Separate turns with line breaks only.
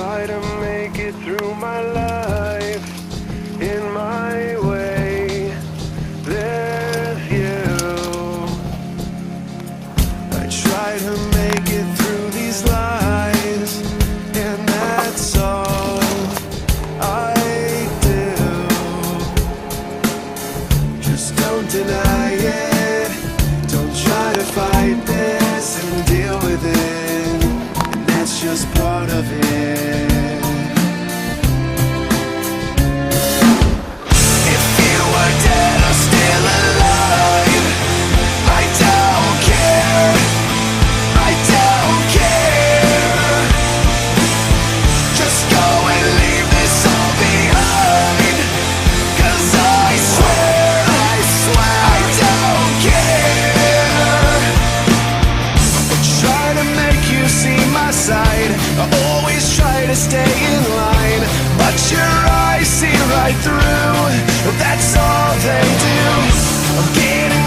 try to make it through my life in my way. There's you. I try to make it through these lies, and that's all I do. Just don't deny it. Don't try to fight this and deal with it. And that's just part of it. If you were dead or still alive, I don't care. I don't care. Just go and leave this all behind. 'Cause I swear I don't care. I try to make you see my side. I always try to stay in line, but your eyes see right through